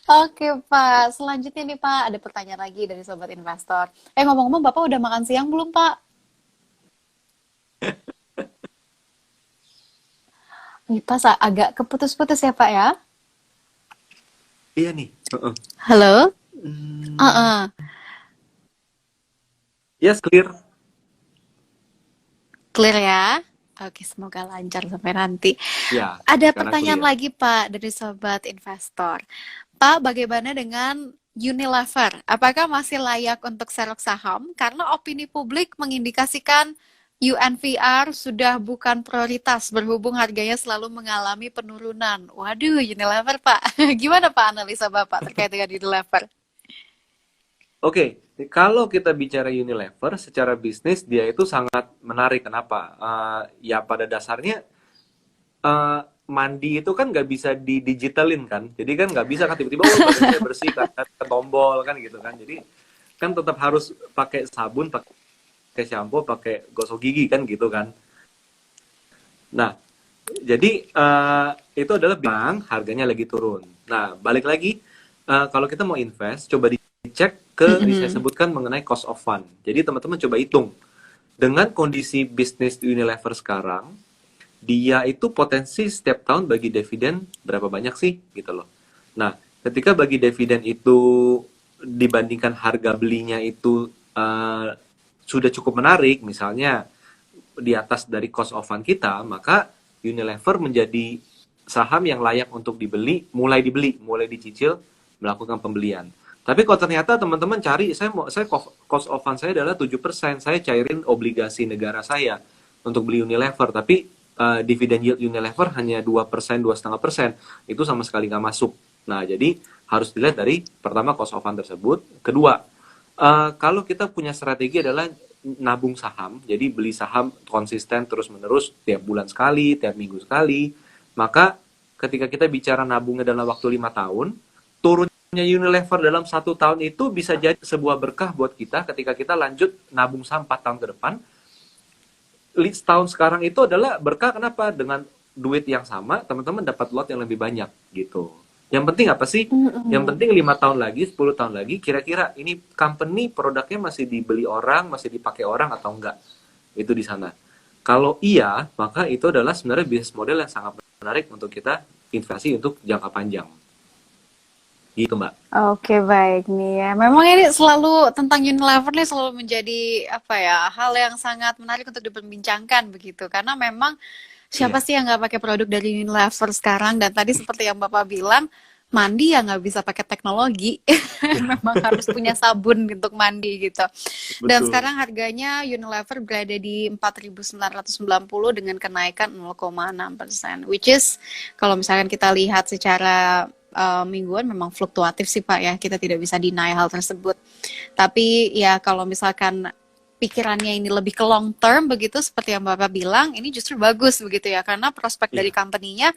Oke Pak, selanjutnya nih Pak, ada pertanyaan lagi dari sobat investor. Ngomong-ngomong, Bapak udah makan siang belum Pak? Nih Pak, agak keputus-putus ya Pak ya? Iya nih. Heeh. Halo? Hmm, Heeh. yes, clear. Clear ya? Oke, semoga lancar sampai nanti. Ya, Ada sekarang pertanyaan clear. lagi, Pak, dari sobat investor. Pak, bagaimana dengan Unilever? Apakah masih layak untuk serok saham? Karena opini publik mengindikasikan UNVR sudah bukan prioritas berhubung harganya selalu mengalami penurunan. Waduh, Unilever, Pak. Gimana Pak analisa Bapak terkait dengan Unilever? Oke, kalau kita bicara Unilever, secara bisnis dia itu sangat menarik. Kenapa? Ya pada dasarnya eh, mandi itu kan nggak bisa didigitalin kan. Jadi kan nggak bisa kan tiba-tiba oh badan saya bersih kan ke tombol kan gitu kan. Jadi kan tetap harus pakai sabun, pakai shampoo, pakai gosok gigi kan gitu kan. Nah, jadi itu adalah bank harganya lagi turun. Nah, balik lagi kalau kita mau invest, coba dicek ke tadi saya Mm-mm. sebutkan mengenai cost of fund. Jadi teman-teman coba hitung dengan kondisi bisnis Unilever sekarang, dia itu potensi setiap tahun bagi dividen berapa banyak sih gitu loh. Nah, ketika bagi dividen itu dibandingkan harga belinya itu sudah cukup menarik, misalnya di atas dari cost of fund kita, maka Unilever menjadi saham yang layak untuk dibeli, mulai dicicil, melakukan pembelian. Tapi kalau ternyata teman-teman cari, saya cost of fund saya adalah 7%, saya cairin obligasi negara saya untuk beli Unilever, tapi dividen yield Unilever hanya 2%, 2,5%, itu sama sekali nggak masuk. Nah, jadi harus dilihat dari pertama cost of fund tersebut, kedua kalau kita punya strategi adalah nabung saham, jadi beli saham konsisten terus-menerus tiap bulan sekali, tiap minggu sekali, maka ketika kita bicara nabungnya dalam waktu 5 tahun, turunnya Unilever dalam 1 tahun itu bisa jadi sebuah berkah buat kita ketika kita lanjut nabung saham 4 tahun ke depan, setahun sekarang itu adalah berkah. Kenapa? Dengan duit yang sama, teman-teman dapat lot yang lebih banyak gitu. Yang penting apa sih? Yang Mm-mm. penting 5 tahun lagi, 10 tahun lagi, kira-kira ini company produknya masih dibeli orang, masih dipakai orang atau enggak? Itu di sana. Kalau iya, maka itu adalah sebenarnya bisnis model yang sangat menarik untuk kita investasi untuk jangka panjang. Gitu, Mbak. Oke, baik nih ya. Memang ini selalu tentang Unilever nih selalu menjadi apa ya, hal yang sangat menarik untuk diperbincangkan begitu. Karena memang siapa Iya, sih yang nggak pakai produk dari Unilever sekarang? Dan tadi seperti yang Bapak bilang, mandi ya nggak bisa pakai teknologi. Memang harus punya sabun untuk mandi gitu. Dan betul. sekarang harganya Unilever berada di 4.990 dengan kenaikan 0,6%. Which is kalau misalkan kita lihat secara mingguan memang fluktuatif sih Pak ya, kita tidak bisa deny hal tersebut. Tapi ya kalau misalkan pikirannya ini lebih ke long term begitu seperti yang Bapak bilang, ini justru bagus begitu ya, karena prospek dari Iya, company-nya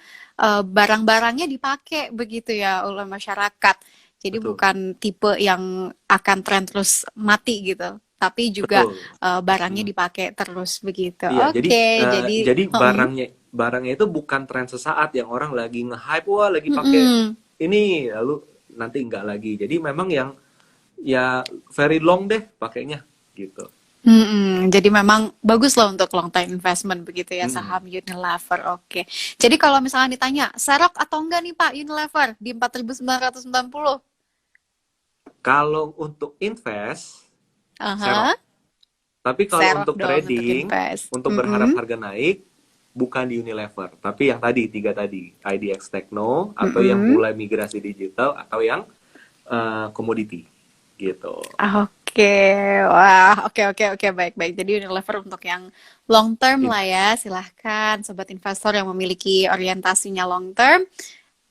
barang-barangnya dipakai begitu ya oleh masyarakat. Jadi betul. bukan tipe yang akan tren terus mati gitu, tapi juga Betul. barangnya Hmm. dipakai terus begitu. Iya, Oke, jadi jadi barangnya itu bukan tren sesaat yang orang lagi nge-hype, wah lagi pakai mm-mm. ini, lalu nanti enggak lagi. Jadi memang yang ya very long deh pakainya gitu. Jadi memang bagus loh untuk long time investment begitu ya Hmm. saham Unilever. Oke. Jadi kalau misalnya ditanya, serok atau enggak nih Pak Unilever di 4.990? Kalau untuk invest, serok. Aha, Tapi kalau serok untuk dong untuk trading, invest. untuk berharap Mm-mm. harga naik, bukan di Unilever. Tapi yang tadi, tiga tadi. IDX Techno, atau yang Mm-mm. mulai migrasi digital, atau yang komoditi. Gitu. Oke, wah, oke, oke, oke, baik, baik. Jadi Unilever untuk yang long term lah ya, Invest. silahkan sobat investor yang memiliki orientasinya long term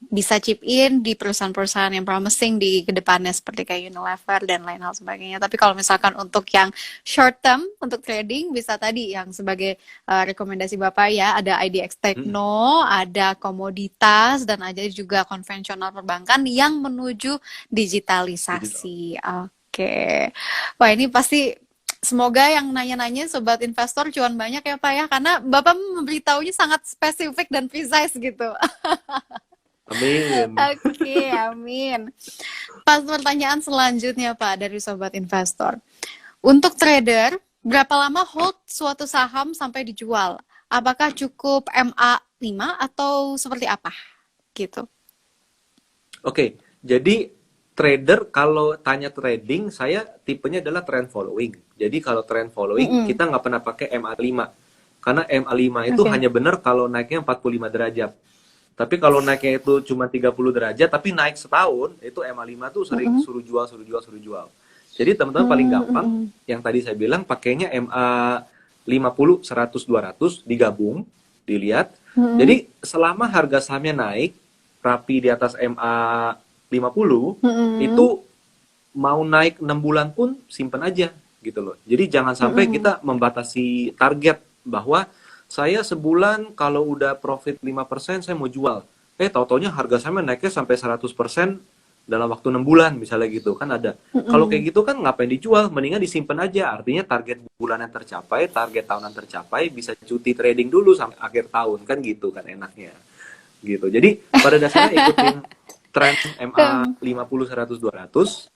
bisa chip in di perusahaan-perusahaan yang promising di kedepannya seperti kayak Unilever dan lain hal sebagainya. Tapi kalau misalkan untuk yang short term, untuk trading bisa tadi yang sebagai rekomendasi Bapak ya, ada IDX Mm-mm. Tekno, ada komoditas, dan ada juga konvensional perbankan yang menuju Digital. digitalisasi. Oke. Wah, ini pasti semoga yang nanya-nanya sobat investor cuan banyak ya Pak ya, karena Bapak memberitahunya sangat spesifik dan precise gitu. Amin. Oke, amin. Pas pertanyaan selanjutnya Pak dari sobat investor. Untuk trader, berapa lama hold suatu saham sampai dijual? Apakah cukup MA5 atau seperti apa? Gitu. Oke, jadi trader kalau tanya trading, saya tipenya adalah trend following. Jadi kalau trend following, Mm-mm. kita nggak pernah pakai MA5. Karena MA5 itu Oke. hanya benar kalau naiknya 45 derajat. Tapi kalau naiknya itu cuma 30 derajat, tapi naik setahun, itu MA5 tuh sering Mm-mm. suruh jual, suruh jual, suruh jual. Jadi teman-teman paling gampang, Mm-mm. yang tadi saya bilang, pakainya MA 50, 100, 200, digabung, dilihat. Mm-mm. Jadi selama harga sahamnya naik, rapi di atas MA 50, Mm-mm. itu mau naik 6 bulan pun simpen aja gitu loh. Jadi jangan sampai Mm-mm. kita membatasi target bahwa saya sebulan kalau udah profit 5% saya mau jual. Tau-taunya harga sahamnya naiknya sampai 100% dalam waktu 6 bulan misalnya gitu kan ada. Kalau Mm-mm. kayak gitu kan ngapain dijual? Mendingan disimpan aja. Artinya target bulanan tercapai, target tahunan tercapai, bisa cuti trading dulu sampai akhir tahun kan gitu kan enaknya gitu. Jadi pada dasarnya ikutin tren MA 50, 100, 200.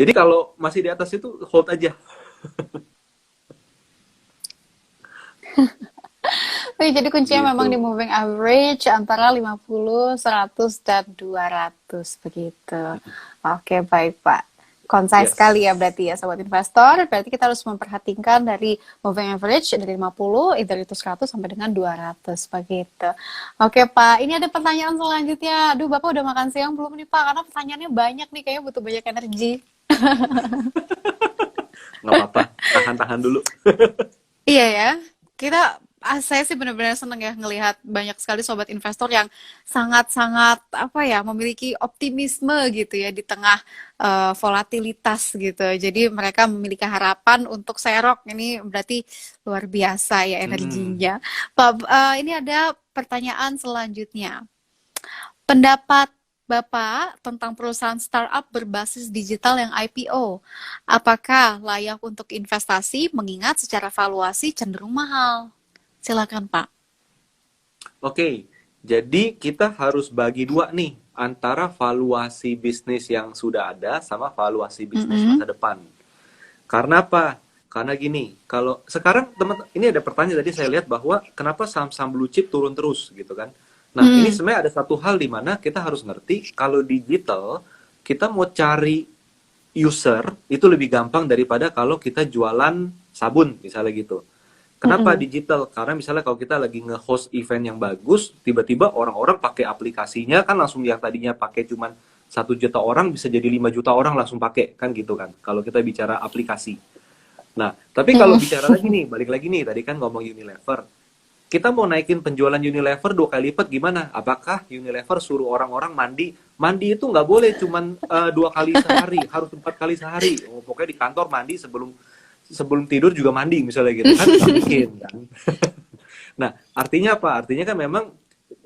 Jadi kalau masih di atas itu hold aja. Oke, jadi kuncinya memang di Gitu. moving average antara 50, 100, dan 200 begitu. Oke, baik Pak. Concise sekali ya Yes. berarti ya sobat investor. Berarti kita harus memperhatikan dari moving average dari 50, either itu 100 sampai dengan 200 begitu. Oke Pak, ini ada pertanyaan selanjutnya. Aduh, Bapak udah makan siang belum nih Pak? Karena pertanyaannya banyak nih, kayaknya butuh banyak energi. Nggak apa-apa. Tahan-tahan dulu. Iya ya, saya sih benar-benar seneng ya ngelihat banyak sekali sobat investor yang sangat-sangat apa ya memiliki optimisme gitu ya di tengah volatilitas gitu. Jadi mereka memiliki harapan untuk serok ini berarti luar biasa ya Mm-mm. energinya. Pak, ini ada pertanyaan selanjutnya. Pendapat Bapak tentang perusahaan startup berbasis digital yang IPO. Apakah layak untuk investasi mengingat secara valuasi cenderung mahal? Silakan, Pak. Oke, jadi kita harus bagi dua nih antara valuasi bisnis yang sudah ada sama valuasi bisnis Mm-mm. masa depan. Karena apa? Karena gini, kalau sekarang teman ini ada pertanyaan tadi saya lihat bahwa kenapa saham-saham blue chip turun terus gitu kan. Nah, ini Hmm. sebenarnya ada satu hal di mana kita harus ngerti kalau digital kita mau cari user itu lebih gampang daripada kalau kita jualan sabun misalnya gitu. Kenapa Mm-mm. digital? Karena misalnya kalau kita lagi nge-host event yang bagus, tiba-tiba orang-orang pakai aplikasinya kan langsung yang tadinya pakai cuman 1 juta orang bisa jadi 5 juta orang langsung pakai kan gitu kan. Kalau kita bicara aplikasi. Nah, tapi kalau bicara lagi nih, balik lagi nih, tadi kan ngomong Unilever. Kita mau naikin penjualan Unilever 2 kali lipat gimana? Apakah Unilever suruh orang-orang mandi? Mandi itu nggak boleh cuman 2 kali sehari, harus 4 kali sehari. Oh, pokoknya di kantor mandi sebelum sebelum tidur juga mandi misalnya gitu kan? Nggak mungkin kan? Nah, artinya apa? Artinya kan memang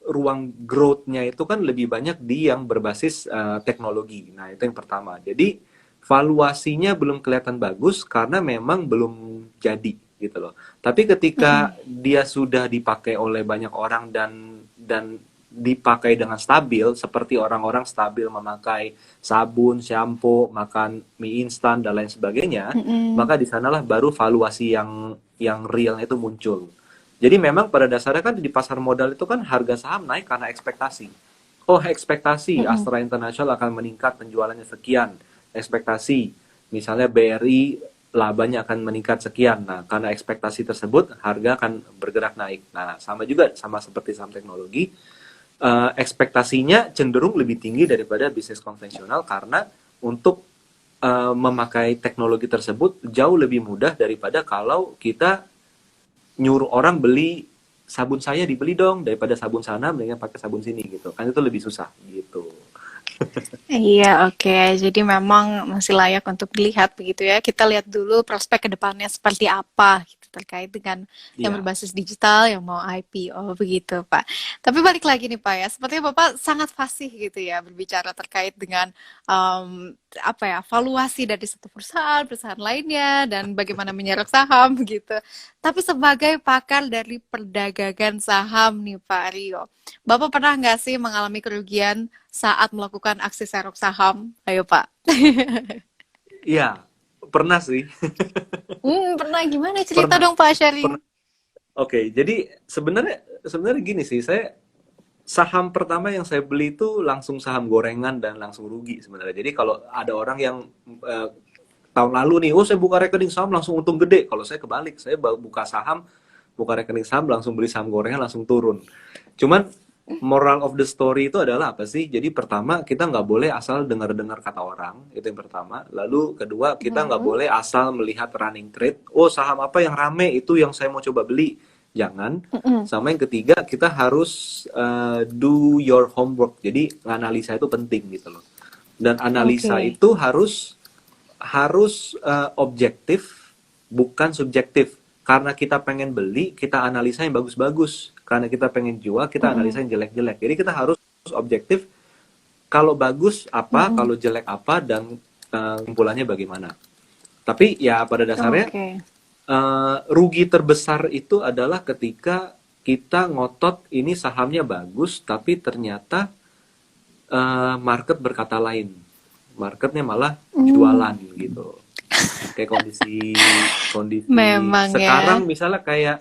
ruang growth-nya itu kan lebih banyak di yang berbasis teknologi. Nah, itu yang pertama. Jadi valuasinya belum kelihatan bagus karena memang belum jadi gitu loh. Tapi ketika Mm-mm. dia sudah dipakai oleh banyak orang dan dipakai dengan stabil seperti orang-orang stabil memakai sabun, shampoo, makan mie instan dan lain sebagainya, Mm-mm. maka di sanalah baru valuasi yang real itu muncul. Jadi memang pada dasarnya kan di pasar modal itu kan harga saham naik karena ekspektasi. Oh, ekspektasi Mm-mm. Astra International akan meningkat penjualannya sekian. Ekspektasi misalnya BRI labanya akan meningkat sekian. Nah, karena ekspektasi tersebut harga akan bergerak naik. Nah, sama juga sama seperti saham teknologi, ekspektasinya cenderung lebih tinggi daripada bisnis konvensional karena untuk memakai teknologi tersebut jauh lebih mudah daripada kalau kita nyuruh orang beli sabun saya dibeli dong daripada sabun sana mendingan pakai sabun sini gitu kan itu lebih susah gitu. Iya, oke. Jadi memang masih layak untuk dilihat begitu ya. Kita lihat dulu prospek ke depannya seperti apa gitu terkait dengan yang Iya. berbasis digital yang mau IPO begitu, Pak. Tapi balik lagi nih, Pak ya. Sepertinya Bapak sangat fasih gitu ya berbicara terkait dengan apa ya, valuasi dari satu perusahaan, perusahaan lainnya dan bagaimana menyerap saham gitu. Tapi sebagai pakar dari perdagangan saham nih, Pak Rio. Bapak pernah nggak sih mengalami kerugian saat melakukan aksi serok saham? Ayo Pak. Iya, pernah sih. Pernah gimana cerita Pernah. dong Pak sharing? Pernah. Oke, jadi sebenarnya sebenarnya gini sih, saya saham pertama yang saya beli itu langsung saham gorengan dan langsung rugi sebenarnya. Jadi kalau ada orang yang eh, tahun lalu nih, oh saya buka rekening saham langsung untung gede. Kalau saya kebalik, saya buka saham, buka rekening saham langsung beli saham gorengan langsung turun. Cuman moral of the story itu adalah apa sih? Jadi pertama kita nggak boleh asal dengar-dengar kata orang, itu yang pertama. Lalu kedua kita nggak Hmm. boleh asal melihat running trade. Oh saham apa yang rame itu yang saya mau coba beli. Jangan. Mm-mm. Sama yang ketiga kita harus do your homework. Jadi analisa itu penting gitu loh. Dan analisa Oke. itu harus harus objektif bukan subjektif. Karena kita pengen beli, kita analisa yang bagus-bagus. Karena kita pengen jual, kita Mm-mm. analisa yang jelek-jelek. Jadi kita harus objektif. Kalau bagus apa, Mm-mm. kalau jelek apa, dan kumpulannya bagaimana. Tapi ya pada dasarnya Oke. rugi terbesar itu adalah ketika kita ngotot ini sahamnya bagus, tapi ternyata market berkata lain. Marketnya malah Hmm. jualan gitu. Kayak kondisi kondisi Memang ya. sekarang misalnya kayak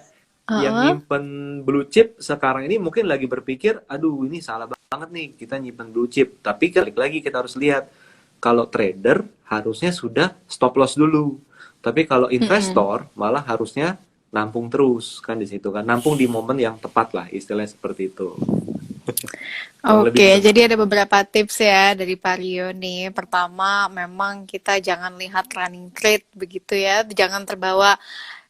yang Heeh. nyimpen blue chip sekarang ini mungkin lagi berpikir, aduh ini salah banget nih kita nyimpen blue chip. Tapi balik lagi kita harus lihat kalau trader harusnya sudah stop loss dulu. Tapi kalau Mm-mm. investor malah harusnya nampung terus kan di situ kan, nampung di momen yang tepat lah istilahnya seperti itu. Kurang lebih Oke, gitu sih. jadi ada beberapa tips ya dari Pak Rio nih. Pertama, memang kita jangan lihat running trade begitu ya. Jangan terbawa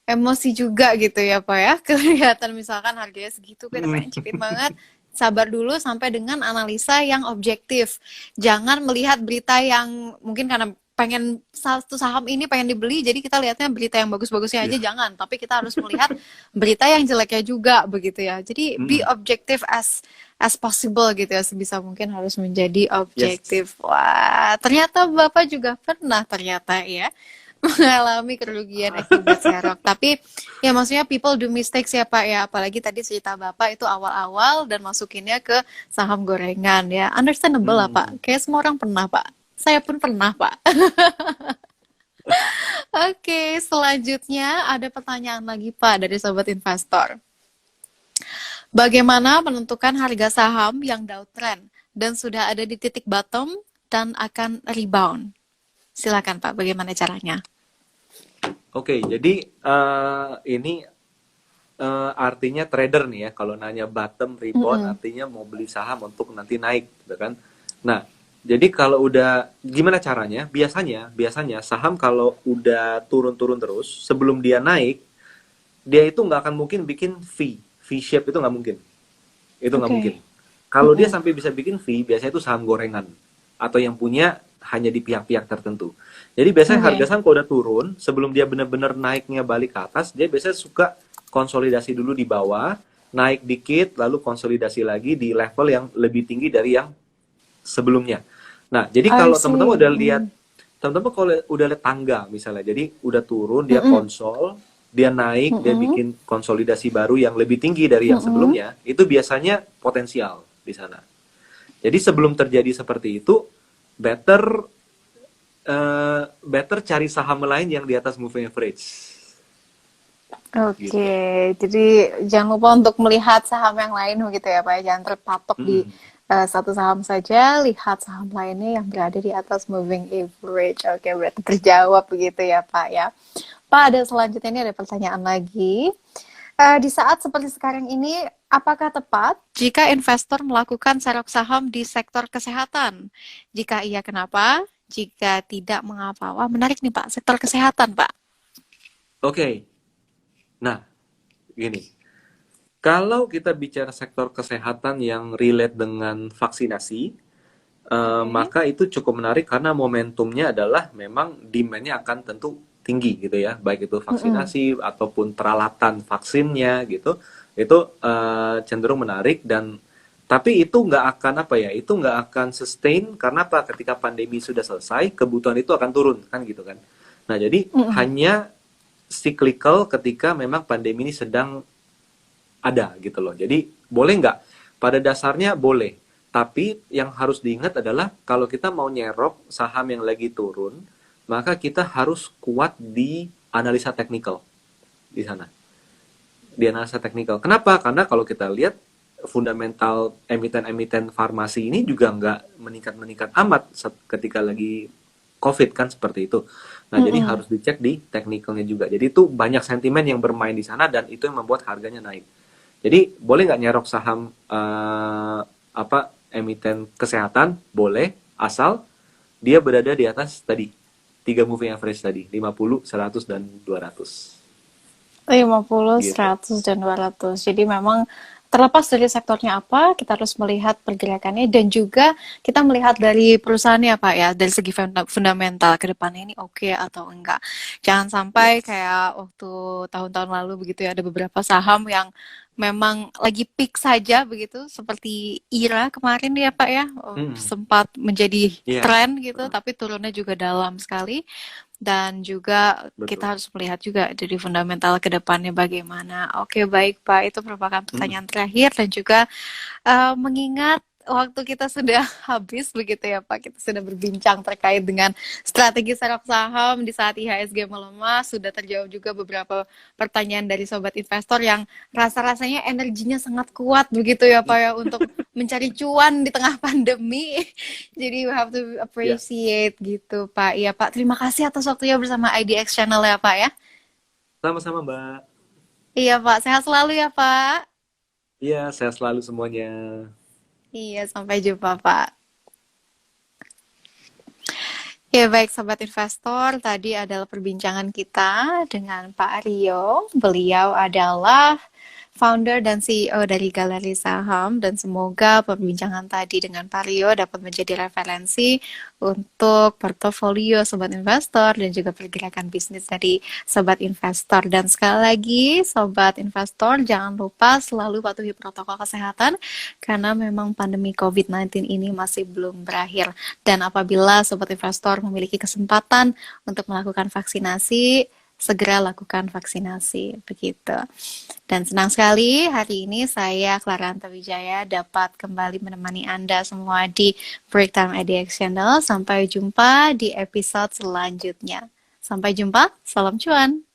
emosi juga gitu ya Pak ya. Kelihatan misalkan harganya segitu kita pengen Mm. cepet banget. Sabar dulu sampai dengan analisa yang objektif. Jangan melihat berita yang mungkin karena pengen satu saham ini pengen dibeli, jadi kita lihatnya berita yang bagus-bagusnya aja, Iya. jangan. Tapi kita harus melihat berita yang jeleknya juga begitu ya. Jadi be Mm-mm. objective as possible gitu ya, sebisa mungkin harus menjadi Yes. objektif. Wah, ternyata Bapak juga pernah ternyata ya mengalami kerugian akibat serok. Tapi ya maksudnya people do mistakes ya Pak ya. Apalagi tadi cerita Bapak itu awal-awal dan masukinnya ke saham gorengan ya. Understandable lah Mm. Pak. Kayak semua orang pernah Pak. Saya pun pernah Pak. Oke, selanjutnya ada pertanyaan lagi Pak dari Sobat Investor. Bagaimana menentukan harga saham yang downtrend dan sudah ada di titik bottom dan akan rebound? Silakan Pak, bagaimana caranya? Oke, jadi ini artinya trader nih ya. Kalau nanya bottom rebound, Mm-mm. artinya mau beli saham untuk nanti naik, gitu kan? Nah, jadi kalau udah gimana caranya? Biasanya saham kalau udah turun-turun terus, sebelum dia naik, dia itu nggak akan mungkin bikin V shape itu nggak mungkin. Itu nggak mungkin. Oke. Kalau dia Mm-mm. sampai bisa bikin V, biasanya itu saham gorengan atau yang punya hanya di pihak-pihak tertentu. Jadi biasanya harga Oke. saham kalau udah turun, sebelum dia benar-benar naiknya balik ke atas, dia biasanya suka konsolidasi dulu di bawah, naik dikit, lalu konsolidasi lagi di level yang lebih tinggi dari yang sebelumnya. Nah, jadi I kalau teman-teman see. udah lihat, teman-teman kalau udah lihat tangga misalnya, jadi udah turun, dia Mm-mm. konsol, dia naik, dia Mm-mm. bikin konsolidasi baru yang lebih tinggi dari yang Mm-mm. sebelumnya, itu biasanya potensial di sana. Jadi sebelum terjadi seperti itu, better better cari saham lain yang di atas moving average, Oke, gitu. jadi jangan lupa untuk melihat saham yang lain begitu ya Pak, ya. Jangan terpatok di Mm-mm. satu saham saja, lihat saham lainnya yang berada di atas moving average. Oke, berarti terjawab begitu ya Pak ya. Pak, ada selanjutnya ini ada pertanyaan lagi. Di saat seperti sekarang ini, apakah tepat jika investor melakukan serok saham di sektor kesehatan? Jika iya, kenapa? Jika tidak, mengapa? Wah, menarik nih Pak, sektor kesehatan Pak. Oke, nah gini, kalau kita bicara sektor kesehatan yang relate dengan vaksinasi, Oke. maka itu cukup menarik karena momentumnya adalah memang demand-nya akan tentu tinggi gitu ya, baik itu Mm-mm. vaksinasi ataupun peralatan vaksinnya gitu, itu cenderung menarik dan tapi itu nggak akan apa ya, itu nggak akan sustain karena apa? Ketika pandemi sudah selesai, kebutuhan itu akan turun kan gitu kan. Nah jadi Mm-mm. hanya cyclical ketika memang pandemi ini sedang ada gitu loh. Jadi boleh nggak? Pada dasarnya boleh. Tapi yang harus diingat adalah kalau kita mau nyerok saham yang lagi turun, maka kita harus kuat di analisa teknikal di sana. Di analisa teknikal. Kenapa? Karena kalau kita lihat fundamental emiten-emiten farmasi ini juga nggak meningkat-meningkat amat ketika lagi COVID kan seperti itu. Nah, jadi Mm-mm. harus dicek di teknikalnya juga. Jadi itu banyak sentimen yang bermain di sana dan itu yang membuat harganya naik. Jadi boleh nggak nyerok saham apa emiten kesehatan? Boleh, asal dia berada di atas tadi tiga moving average tadi, 50, 100 dan 200. 50, Gitu. 100, dan 200. Jadi memang terlepas dari sektornya apa, kita harus melihat pergerakannya dan juga kita melihat dari perusahaannya Pak ya, dari segi fundamental ke depannya ini oke atau enggak. Jangan sampai Yes. kayak waktu tahun-tahun lalu begitu ya, ada beberapa saham yang memang lagi peak saja begitu, seperti IRA kemarin ya Pak ya, Hmm, sempat menjadi iya, tren gitu, tapi turunnya juga dalam sekali. Dan juga kita betul. harus melihat juga dari fundamental ke depannya bagaimana. Oke, baik Pak. Itu merupakan Hmm, pertanyaan terakhir dan juga mengingat waktu kita sudah habis begitu ya Pak. Kita sudah berbincang terkait dengan strategi serok saham di saat IHSG melemah. Sudah terjawab juga beberapa pertanyaan dari sobat investor yang rasa-rasanya energinya sangat kuat begitu ya Pak ya untuk mencari cuan di tengah pandemi. Jadi we have to ya, appreciate gitu Pak. Iya Pak, terima kasih atas waktunya bersama IDX Channel ya Pak ya. sama-sama Mbak. Iya Pak, sehat selalu ya Pak. Iya, sehat selalu semuanya. Iya, sampai jumpa Pak. Ya baik Sobat Investor, tadi adalah perbincangan kita dengan Pak Aryo. Beliau adalah founder dan CEO dari Galeri Saham, dan semoga perbincangan tadi dengan Pak Rio dapat menjadi referensi untuk portofolio sobat investor dan juga pergerakan bisnis dari sobat investor. Dan sekali lagi sobat investor, jangan lupa selalu patuhi protokol kesehatan karena memang pandemi COVID-19 ini masih belum berakhir. Dan apabila sobat investor memiliki kesempatan untuk melakukan vaksinasi, segera lakukan vaksinasi, begitu. Dan senang sekali hari ini saya Clara Antawijaya dapat kembali menemani Anda semua di Breaktime IDX Channel. Sampai jumpa di episode selanjutnya. Sampai jumpa, salam cuan.